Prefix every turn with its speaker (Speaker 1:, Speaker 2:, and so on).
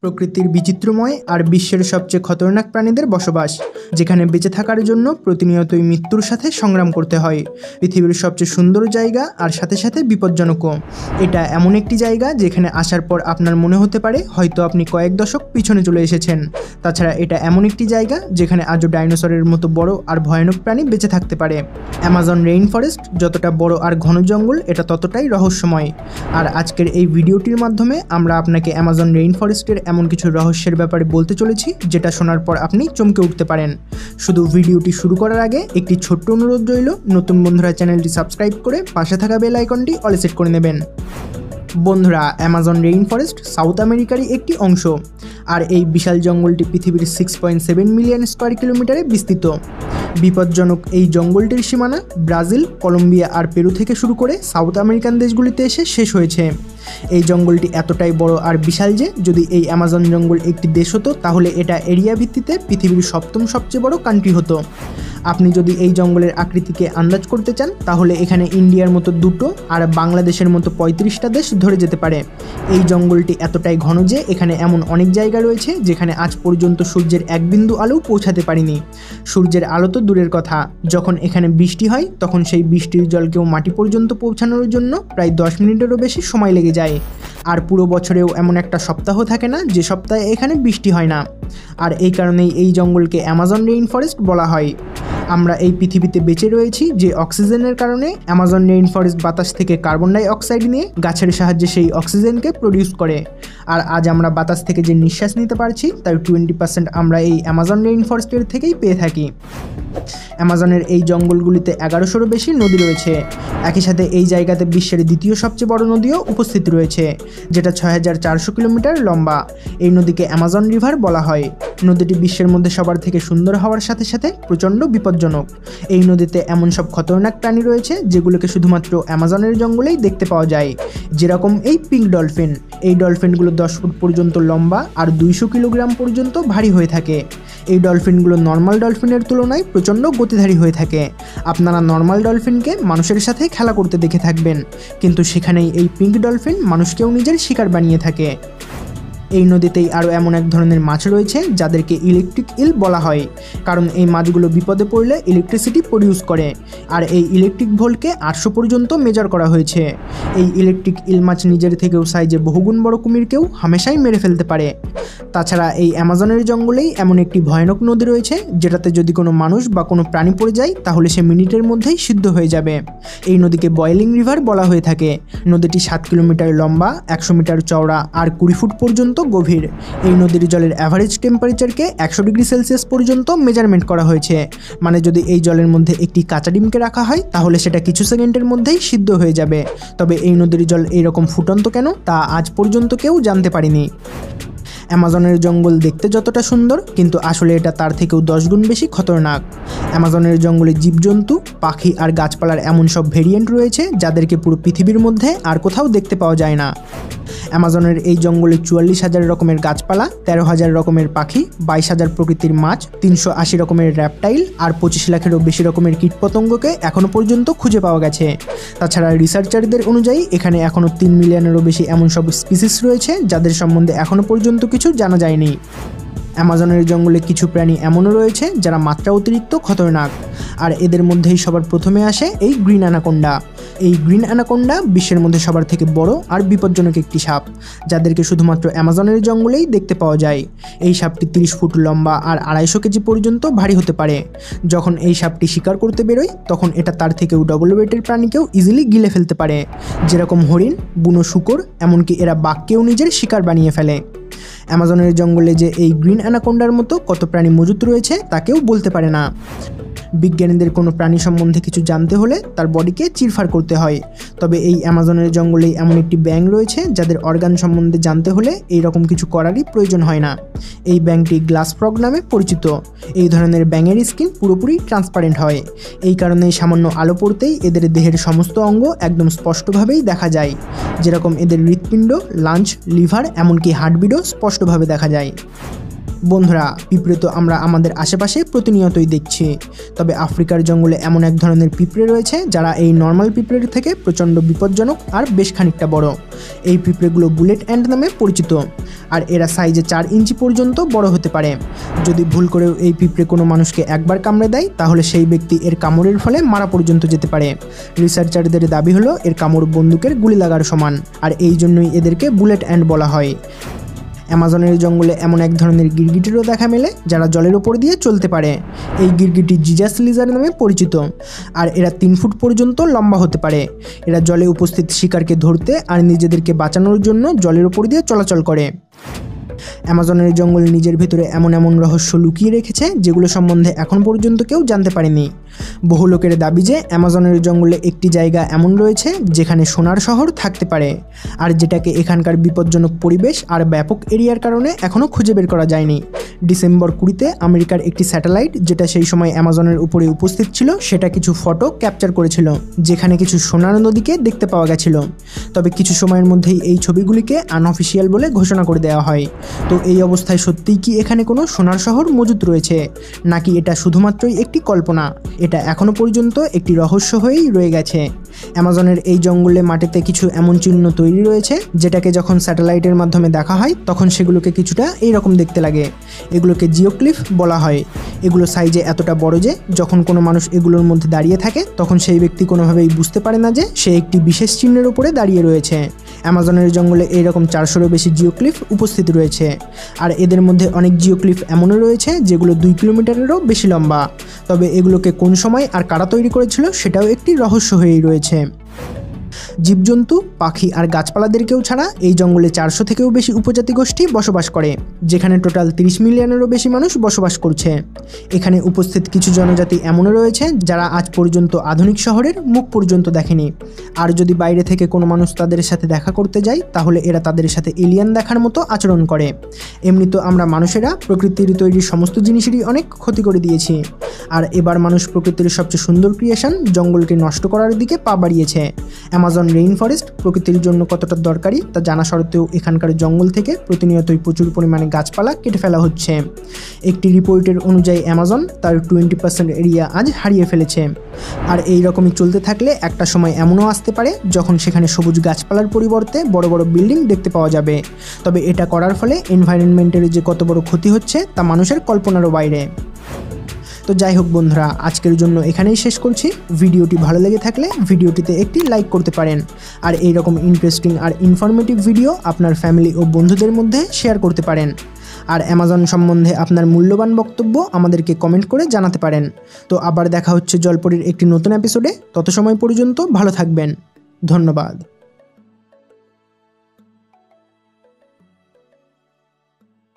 Speaker 1: প্রকৃতির বিচিত্রময় আর বিশ্বের সবচেয়ে খতরনাক প্রাণীদের বসবাস, যেখানে বেঁচে থাকার জন্য প্রতিনিয়তই মৃত্যুর সাথে সংগ্রাম করতে হয়। পৃথিবীর সবচেয়ে সুন্দর জায়গা আর সাথে সাথে বিপজ্জনকও। এটা এমন একটি জায়গা যেখানে আসার পর আপনার মনে হতে পারে হয়তো আপনি কয়েক দশক পিছনে চলে এসেছেন। তাছাড়া এটা এমন একটি জায়গা যেখানে আজও ডাইনোসরের মতো বড় আর ভয়ানক প্রাণী বেঁচে থাকতে পারে। অ্যামাজন রেইন ফরেস্ট যতটা বড় আর ঘন জঙ্গল, এটা ততটাই রহস্যময়। আর আজকের এই ভিডিওটির মাধ্যমে আমরা আপনাকে অ্যামাজন রেইন ফরেস্টের এমন কিছু রহস্যের ব্যাপারে বলতে চলেছি, যেটা শোনার পর আপনি চমকে উঠতে পারেন। শুধু ভিডিওটি শুরু করার আগে একটি ছোট্ট অনুরোধ রইল, নতুন বন্ধুরা চ্যানেলটি সাবস্ক্রাইব করে পাশে থাকা বেল আইকনটি অলে সেট করে নেবেন। বন্ধুরা, অ্যামাজন রেইন ফরেস্ট সাউথ আমেরিকারই একটি অংশ, আর এই বিশাল জঙ্গলটি পৃথিবীর 6.7 মিলিয়ন স্কোয়ার কিলোমিটারে বিস্তৃত। বিপজ্জনক এই জঙ্গলটির সীমানা ব্রাজিল, কলম্বিয়া আর পেরু থেকে শুরু করে সাউথ আমেরিকান দেশগুলিতে এসে শেষ হয়েছে। এই জঙ্গলটি এতটাই বড় আর বিশাল যে যদি এই অ্যামাজন জঙ্গল একটি দেশ হতো, তাহলে এটা এরিয়া ভিত্তিতে পৃথিবীর সপ্তম সবচেয়ে বড় কান্ট্রি হতো। আপনি যদি এই জঙ্গলের আকৃতিকে আন্দাজ করতে চান, তাহলে এখানে ইন্ডিয়ার মতো 2টো আর বাংলাদেশের মতো 35টা দেশ ধরে যেতে পারে। এই জঙ্গলটি এতটাই ঘন যে এখানে এমন অনেক জায়গা রয়েছে যেখানে আজ পর্যন্ত সূর্যের এক বিন্দু আলো পৌঁছাতে পারেনি। সূর্যের আলো তো দূরের কথা, যখন এখানে বৃষ্টি হয় তখন সেই বৃষ্টির জলকেও মাটি পর্যন্ত পৌঁছানোর জন্য প্রায় 10 মিনিটেরও বেশি সময় লেগে যায়। আর পুরো বছরেও এমন একটা সপ্তাহ থাকে না যে সপ্তাহে এখানে বৃষ্টি হয় না। আর এই কারণেই এই জঙ্গলকে অ্যামাজন রেইন ফরেস্ট বলা হয়। আমরা এই পৃথিবীতে বেঁচে রয়েছি যে অক্সিজেনের কারণে। অ্যামাজন রেইন ফরেস্ট বাতাস থেকে কার্বন ডাই অক্সাইড নিয়ে গাছের সাহায্যে সেই অক্সিজেনকে প্রডিউস করে। আর আজ আমরা বাতাস থেকে যে নিঃশ্বাস নিতে পারছি তার 20% আমরা এই অ্যামাজন রেইন ফরেস্টের থেকেই পেয়ে থাকি। অ্যামাজনের এই জঙ্গলগুলিতে 1100-রও বেশি নদী রয়েছে। একই সাথে এই জায়গাতে বিশ্বের দ্বিতীয় সবচেয়ে বড় নদীও উপস্থিত রয়েছে, যেটা 6400 কিলোমিটার লম্বা। এই নদীকে অ্যামাজন রিভার বলা হয়। নদীটি বিশ্বের মধ্যে সবার থেকে সুন্দর হওয়ার সাথে সাথে প্রচণ্ড বিপজ্জনক। এই নদীতে এমন সব খতরনাক প্রাণী রয়েছে যেগুলোকে শুধুমাত্র অ্যামাজনের জঙ্গলেই দেখতে পাওয়া যায়, যেরকম এই পিঙ্ক ডলফিন। এই ডলফিনগুলো 10 ফুট পর্যন্ত লম্বা আর 200 কিলোগ্রাম পর্যন্ত ভারী হয়ে থাকে। এই ডলফিনগুলো নর্মাল ডলফিনের তুলনায় প্রচণ্ড গতিধারী হয়ে থাকে। আপনারা নর্মাল ডলফিনকে মানুষের সাথে খেলা করতে দেখে থাকবেন, কিন্তু সেখানেই এই পিঙ্ক ডলফিন মানুষকেও নিজের শিকার বানিয়ে থাকে। এই নদীতেই আরও এমন এক ধরনের মাছ রয়েছে যাদেরকে ইলেকট্রিক ইল বলা হয়, কারণ এই মাছগুলো বিপদে পড়লে ইলেকট্রিসিটি প্রডিউস করে। আর এই ইলেকট্রিক ভোল্টকে 800 পর্যন্ত মেজার করা হয়েছে। এই ইলেকট্রিক ইল মাছ নিজের থেকেও সাইজে বহুগুণ বড় কুমিরকেও হামেশাই মেরে ফেলতে পারে। তাছাড়া এই অ্যামাজনের জঙ্গলেই এমন একটি ভয়ানক নদী রয়েছে যেটাতে যদি কোনো মানুষ বা কোনো প্রাণী পড়ে যায় তাহলে সে মিনিটের মধ্যেই সিদ্ধ হয়ে যাবে। এই নদীকে বয়েলিং রিভার বলা হয়ে থাকে। নদীটি 7 কিলোমিটার লম্বা, 100 মিটার চওড়া আর 20 ফুট পর্যন্ত গভীর। এই নদীর জলের অ্যাভারেজ টেম্পারেচারকে 100 ডিগ্রি সেলসিয়াস পর্যন্ত মেজারমেন্ট করা হয়েছে। মানে যদি এই জলের মধ্যে একটি কাঁচা ডিমকে রাখা হয় তাহলে সেটা কিছু সেকেন্ডের মধ্যেই সিদ্ধ হয়ে যাবে। তবে এই নদীর জল এইরকম ফুটন্ত কেন তা আজ পর্যন্ত কেউ জানতে পারেনি। অ্যামাজনের জঙ্গল দেখতে যতটা সুন্দর, কিন্তু আসলে এটা তার থেকেও 10 গুণ বেশি খতরনাক। অ্যামাজনের জঙ্গলে জীবজন্তু, পাখি আর গাছপালার এমন সব ভেরিয়েন্ট রয়েছে যাদেরকে পুরো পৃথিবীর মধ্যে আর কোথাও দেখতে পাওয়া যায় না। অ্যামাজনের এই জঙ্গলে 44,000 রকমের গাছপালা, 13,000 রকমের পাখি, 22,000 প্রকৃতির মাছ, 380 রকমের র্যাপটাইল আর 25 লাখেরও বেশি রকমের কীটপতঙ্গকে এখনও পর্যন্ত খুঁজে পাওয়া গেছে। তাছাড়া রিসার্চারদের অনুযায়ী এখানে এখনও 3 মিলিয়নেরও বেশি এমন সব স্পিসিস রয়েছে যাদের সম্বন্ধে এখনও পর্যন্ত কিছু জানা যায়নি। অ্যামাজনের জঙ্গলে কিছু প্রাণী এমনও রয়েছে যারা মাত্রা অতিরিক্ত খতরনাক, আর এদের মধ্যেই সবার প্রথমে আসে এই গ্রিন অ্যানাকোন্ডা। এই গ্রিন অ্যানাকোন্ডা বিশ্বের মধ্যে সবার থেকে বড় আর বিপজ্জনক একটি সাপ, যাদেরকে শুধুমাত্র অ্যামাজনের জঙ্গলেই দেখতে পাওয়া যায়। এই সাপটি 30 ফুট লম্বা আর 250 কেজি পর্যন্ত ভারী হতে পারে। যখন এই সাপটি শিকার করতে বেরোয় তখন এটা তার থেকেও ডবল ওয়েটের প্রাণীকেও ইজিলি গিলে ফেলতে পারে, যেরকম হরিণ, বুনো শূকর, এমনকি এরা বাঘকেও নিজের শিকার বানিয়ে ফেলে। অ্যামাজনের জঙ্গলে যে এই গ্রিন অ্যানাকোন্ডার মতো কত প্রাণী মজুত রয়েছে তা কেউ বলতে পারে না। বিজ্ঞানীদের কোনো প্রাণী সম্বন্ধে কিছু জানতে হলে তার বডিকে চিরফার করতে হয়। তবে এই অ্যামাজনের জঙ্গলেই এমন একটি ব্যাঙ রয়েছে যাদের অর্গান সম্বন্ধে জানতে হলে এই রকম কিছু করারই প্রয়োজন হয় না। এই ব্যাঙটি গ্লাস ফ্রগ নামে পরিচিত। এই ধরনের ব্যাঙের স্কিন পুরোপুরি ট্রান্সপারেন্ট হয়। এই কারণেই সামান্য আলো পড়তেই এদের দেহের সমস্ত অঙ্গ একদম স্পষ্টভাবেই দেখা যায়, যেরকম এদের হৃৎপিণ্ড, লাঞ্চ, লিভার, এমনকি হার্টবিটও স্পষ্টভাবে দেখা যায়। বন্ধুরা, পিঁপড়ে তো আমরা আমাদের আশেপাশে প্রতিনিয়তই দেখছি, তবে আফ্রিকার জঙ্গলে এমন এক ধরনের পিঁপড়ে রয়েছে যারা এই নর্মাল পিঁপড়ের থেকে প্রচণ্ড বিপজ্জনক আর বেশ খানিকটা বড়। এই পিঁপড়েগুলো বুলেট অ্যান্ট নামে পরিচিত, আর এরা সাইজে 4 ইঞ্চি পর্যন্ত বড় হতে পারে। যদি ভুল করেও এই পিঁপড়ে কোনো মানুষকে একবার কামড়ে দেয় তাহলে সেই ব্যক্তি এর কামড়ের ফলে মারা পর্যন্ত যেতে পারে। রিসার্চারদের দাবি হলো এর কামড় বন্দুকের গুলি লাগার সমান, আর এই জন্যই এদেরকে বুলেট অ্যান্ট বলা হয়। অ্যামাজনের জঙ্গলে এমন এক ধরনের গিরগিটিরও দেখা মেলে যারা জলের ওপর দিয়ে চলতে পারে। এই গিরগিটি জিজাস লিজার নামে পরিচিত, আর এরা 3 ফুট পর্যন্ত লম্বা হতে পারে। এরা জলে উপস্থিত শিকারকে ধরতে আর নিজেদেরকে বাঁচানোর জন্য জলের ওপর দিয়ে চলাচল করে। অ্যামাজনের জঙ্গল নিজের ভেতরে এমন এমন রহস্য লুকিয়ে রেখেছে যেগুলো সম্বন্ধে এখন পর্যন্ত কেউ জানতে পারেনি। বহু লোকের দাবি যে অ্যামাজনের জঙ্গলে একটি জায়গা এমন রয়েছে যেখানে সোনার শহর থাকতে পারে, আর যেটাকে এখানকার বিপজ্জনক পরিবেশ আর ব্যাপক এরিয়ার কারণে এখনও খুঁজে বের করা যায়নি। ডিসেম্বর 20-তে আমেরিকার একটি স্যাটেলাইট, যেটা সেই সময় অ্যামাজনের উপরে উপস্থিত ছিল, সেটা কিছু ফটো ক্যাপচার করেছিল যেখানে কিছু সোনার নদীকে দেখতে পাওয়া গেছিল। তবে কিছু সময়ের মধ্যেই এই ছবিগুলিকে আনঅফিসিয়াল বলে ঘোষণা করে দেওয়া হয়। তো এই অবস্থায় সত্যিই কি এখানে কোনো সোনার শহর মজুদ রয়েছে, নাকি এটা শুধুমাত্রই একটি কল্পনা? এটা এখনও পর্যন্ত একটি রহস্য হয়েই রয়ে গেছে। অ্যামাজনের এই জঙ্গলে মাটিতে কিছু এমন চিহ্ন তৈরি রয়েছে যেটাকে যখন স্যাটেলাইটের মাধ্যমে দেখা হয় তখন সেগুলোকে কিছুটা এইরকম দেখতে লাগে। এগুলোকে জিওক্লিফ বলা হয়। এগুলো সাইজে এতটা বড় যে যখন কোনো মানুষ এগুলোর মধ্যে দাঁড়িয়ে থাকে তখন সেই ব্যক্তি কোনোভাবেই বুঝতে পারে না যে সে একটি বিশেষ চিহ্নের উপরে দাঁড়িয়ে রয়েছে। অ্যামাজনের জঙ্গলে এইরকম 400-এরও বেশি জিওক্লিফ উপস্থিত রয়েছে, আর এদের মধ্যে অনেক জিওক্লিফ এমনও রয়েছে যেগুলো 2 কিলোমিটারেরও বেশি লম্বা। তবে এগুলোকে কোন সময় আর কারা তৈরি করেছিল সেটাও একটি রহস্য হয়েই রয়েছে। জীবজন্তু, পাখি আর গাছপালাদেরকেও ছাড়া এই জঙ্গলে 400 থেকেও বেশি উপজাতি গোষ্ঠী বসবাস করে, যেখানে টোটাল 30 মিলিয়নেরও বেশি মানুষ বসবাস করছে। এখানে উপস্থিত কিছু জনজাতি এমনও রয়েছে যারা আজ পর্যন্ত আধুনিক শহরের মুখ পর্যন্ত দেখেনি, আর যদি বাইরে থেকে কোনো মানুষ তাদের সাথে দেখা করতে যায় তাহলে এরা তাদের সাথে এলিয়ান দেখার মতো আচরণ করে। এমনি তো আমরা মানুষেরা প্রকৃতির তৈরি সমস্ত জিনিসেরই অনেক ক্ষতি করে দিয়েছি, আর এবার মানুষ প্রকৃতির সবচেয়ে সুন্দর ক্রিয়েশন জঙ্গলকে নষ্ট করার দিকে পা বাড়িয়েছে। অ্যামাজন রেইন ফরেস্ট প্রকৃতির জন্য কতটা দরকারি তা জানা সত্ত্বেও এখানকার জঙ্গল থেকে প্রতিনিয়তই প্রচুর পরিমাণে গাছপালা কেটে ফেলা হচ্ছে। একটি রিপোর্টের অনুযায়ী অ্যামাজন তার 20% এরিয়া আজ হারিয়ে ফেলেছে, আর এই রকমই চলতে থাকলে একটা সময় এমনও আসতে পারে যখন সেখানে সবুজ গাছপালার পরিবর্তে বড় বড় বিল্ডিং দেখতে পাওয়া যাবে। তবে এটা করার ফলে এনভায়রনমেন্টের যে কত বড় ক্ষতি হচ্ছে তা মানুষের কল্পনারও বাইরে। তো যাই হোক বন্ধুরা, আজকের জন্য এখানেই শেষ করছি। ভিডিওটি ভালো লেগে থাকলে ভিডিওটিতে একটি লাইক করতে পারেন, আর এই রকম ইন্টারেস্টিং আর ইনফরমেটিভ ভিডিও আপনার ফ্যামিলি ও বন্ধুদের মধ্যে শেয়ার করতে পারেন। আর অ্যামাজন সম্বন্ধে আপনার মূল্যবান বক্তব্য আমাদেরকে কমেন্ট করে জানাতে পারেন। তো আবার দেখা হচ্ছে জলপরীর একটি নতুন এপিসোডে। তত সময় পর্যন্ত ভালো থাকবেন। ধন্যবাদ।